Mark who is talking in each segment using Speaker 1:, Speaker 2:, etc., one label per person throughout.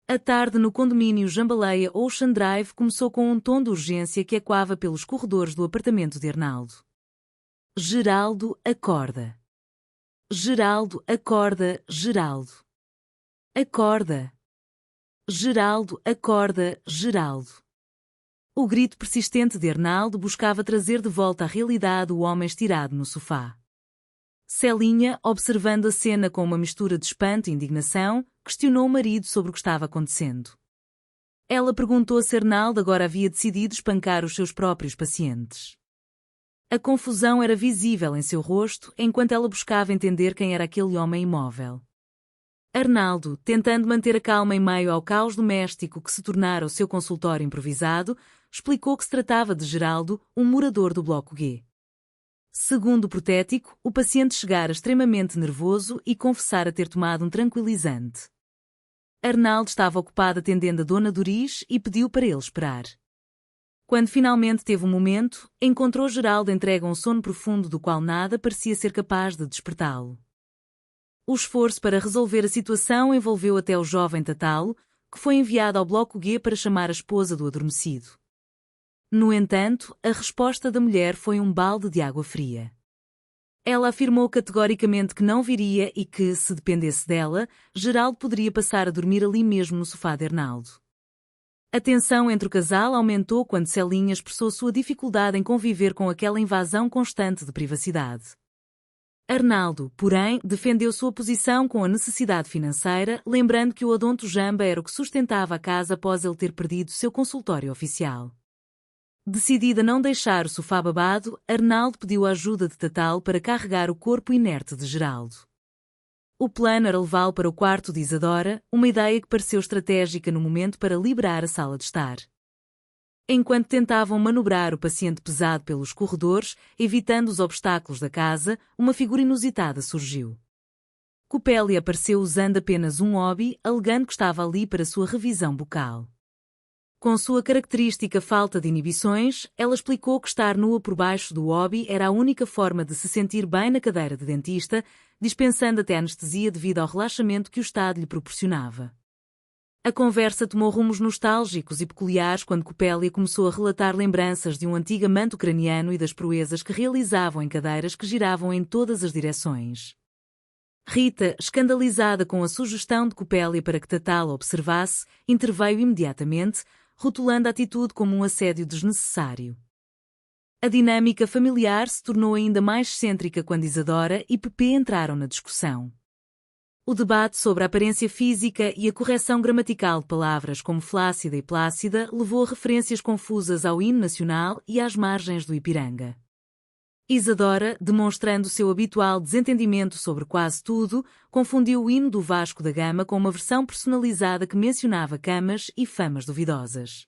Speaker 1: A tarde no condomínio Jambaleia Ocean Drive começou com um tom de urgência que ecoava pelos corredores do apartamento de Arnaldo. Geraldo, acorda. Geraldo, acorda, Geraldo. Acorda. Geraldo, acorda, Geraldo. O grito persistente de Arnaldo buscava trazer de volta à realidade o homem estirado no sofá. Celinha, observando a cena com uma mistura de espanto e indignação, questionou o marido sobre o que estava acontecendo. Ela perguntou se Arnaldo agora havia decidido espancar os seus próprios pacientes. A confusão era visível em seu rosto enquanto ela buscava entender quem era aquele homem imóvel. Arnaldo, tentando manter a calma em meio ao caos doméstico que se tornara o seu consultório improvisado, explicou que se tratava de Geraldo, um morador do Bloco G. Segundo o protético, o paciente chegara extremamente nervoso e confessara ter tomado um tranquilizante. Arnaldo estava ocupado atendendo a Dona Doris e pediu para ele esperar. Quando finalmente teve um momento, encontrou Geraldo entregue a um sono profundo do qual nada parecia ser capaz de despertá-lo. O esforço para resolver a situação envolveu até o jovem Tatalo, que foi enviado ao Bloco G para chamar a esposa do adormecido. No entanto, a resposta da mulher foi um balde de água fria. Ela afirmou categoricamente que não viria e que, se dependesse dela, Geraldo poderia passar a dormir ali mesmo no sofá de Arnaldo. A tensão entre o casal aumentou quando Celinha expressou sua dificuldade em conviver com aquela invasão constante de privacidade. Arnaldo, porém, defendeu sua posição com a necessidade financeira, lembrando que o Odonto Jamba era o que sustentava a casa após ele ter perdido seu consultório oficial. Decidida a não deixar o sofá babado, Arnaldo pediu a ajuda de Tatalo para carregar o corpo inerte de Geraldo. O plano era levá-lo para o quarto de Isadora, uma ideia que pareceu estratégica no momento para liberar a sala de estar. Enquanto tentavam manobrar o paciente pesado pelos corredores, evitando os obstáculos da casa, uma figura inusitada surgiu. Copélia apareceu usando apenas um hobby, alegando que estava ali para sua revisão bucal. Com sua característica falta de inibições, ela explicou que estar nua por baixo do hobby era a única forma de se sentir bem na cadeira de dentista, dispensando até anestesia devido ao relaxamento que o estado lhe proporcionava. A conversa tomou rumos nostálgicos e peculiares quando Copélia começou a relatar lembranças de um antigo amante ucraniano e das proezas que realizavam em cadeiras que giravam em todas as direções. Rita, escandalizada com a sugestão de Copélia para que Tatalo observasse, interveio imediatamente, rotulando a atitude como um assédio desnecessário. A dinâmica familiar se tornou ainda mais excêntrica quando Isadora e Pepe entraram na discussão. O debate sobre a aparência física e a correção gramatical de palavras como flácida e plácida levou a referências confusas ao hino nacional e às margens do Ipiranga. Isadora, demonstrando seu habitual desentendimento sobre quase tudo, confundiu o hino do Vasco da Gama com uma versão personalizada que mencionava camas e famas duvidosas.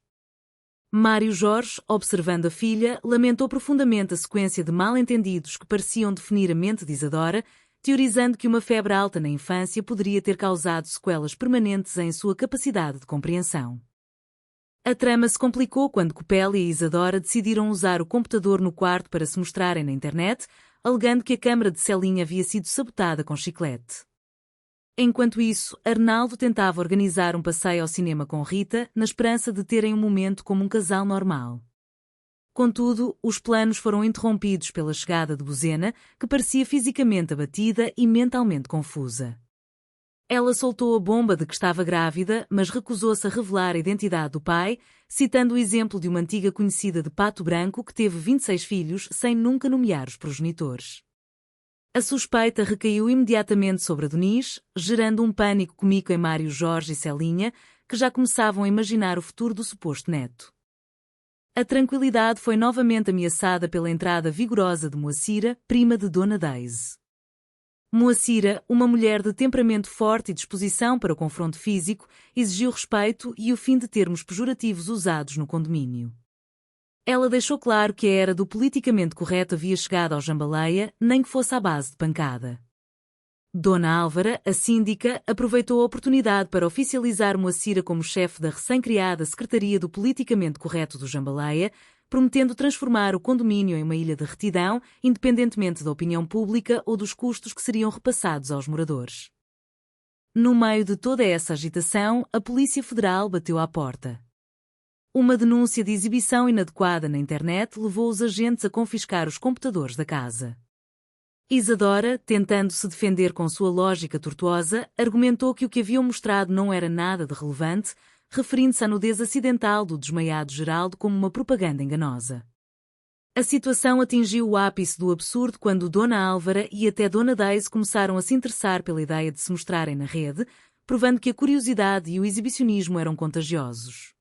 Speaker 1: Mário Jorge, observando a filha, lamentou profundamente a sequência de mal-entendidos que pareciam definir a mente de Isadora, teorizando que uma febre alta na infância poderia ter causado sequelas permanentes em sua capacidade de compreensão. A trama se complicou quando Copélia e Isadora decidiram usar o computador no quarto para se mostrarem na internet, alegando que a câmara de Celinha havia sido sabotada com chiclete. Enquanto isso, Arnaldo tentava organizar um passeio ao cinema com Rita, na esperança de terem um momento como um casal normal. Contudo, os planos foram interrompidos pela chegada de Bozena, que parecia fisicamente abatida e mentalmente confusa. Ela soltou a bomba de que estava grávida, mas recusou-se a revelar a identidade do pai, citando o exemplo de uma antiga conhecida de Pato Branco que teve 26 filhos sem nunca nomear os progenitores. A suspeita recaiu imediatamente sobre Adonis, gerando um pânico cômico em Mário Jorge e Celinha, que já começavam a imaginar o futuro do suposto neto. A tranquilidade foi novamente ameaçada pela entrada vigorosa de Moacira, prima de Dona Daisy. Moacira, uma mulher de temperamento forte e disposição para o confronto físico, exigiu respeito e o fim de termos pejorativos usados no condomínio. Ela deixou claro que a era do politicamente correto havia chegado ao Jambaleia, nem que fosse à base de pancada. Dona Álvara, a síndica, aproveitou a oportunidade para oficializar Moacira como chefe da recém-criada Secretaria do Politicamente Correto do Jambaleia, prometendo transformar o condomínio em uma ilha de retidão, independentemente da opinião pública ou dos custos que seriam repassados aos moradores. No meio de toda essa agitação, a Polícia Federal bateu à porta. Uma denúncia de exibição inadequada na internet levou os agentes a confiscar os computadores da casa. Isadora, tentando se defender com sua lógica tortuosa, argumentou que o que haviam mostrado não era nada de relevante, referindo-se à nudez acidental do desmaiado Geraldo como uma propaganda enganosa. A situação atingiu o ápice do absurdo quando Dona Álvara e até Dona Daisy começaram a se interessar pela ideia de se mostrarem na rede, provando que a curiosidade e o exibicionismo eram contagiosos.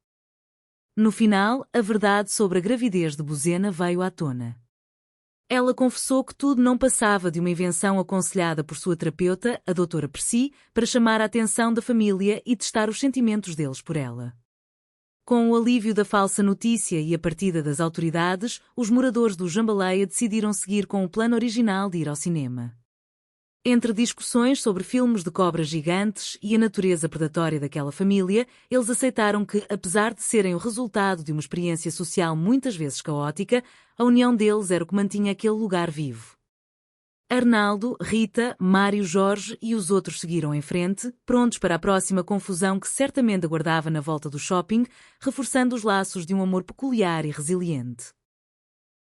Speaker 1: No final, a verdade sobre a gravidez de Bozena veio à tona. Ela confessou que tudo não passava de uma invenção aconselhada por sua terapeuta, a doutora Percy, para chamar a atenção da família e testar os sentimentos deles por ela. Com o alívio da falsa notícia e a partida das autoridades, os moradores do Jambaleia decidiram seguir com o plano original de ir ao cinema. Entre discussões sobre filmes de cobras gigantes e a natureza predatória daquela família, eles aceitaram que, apesar de serem o resultado de uma experiência social muitas vezes caótica, a união deles era o que mantinha aquele lugar vivo. Arnaldo, Rita, Mário, Jorge e os outros seguiram em frente, prontos para a próxima confusão que certamente aguardava na volta do shopping, reforçando os laços de um amor peculiar e resiliente.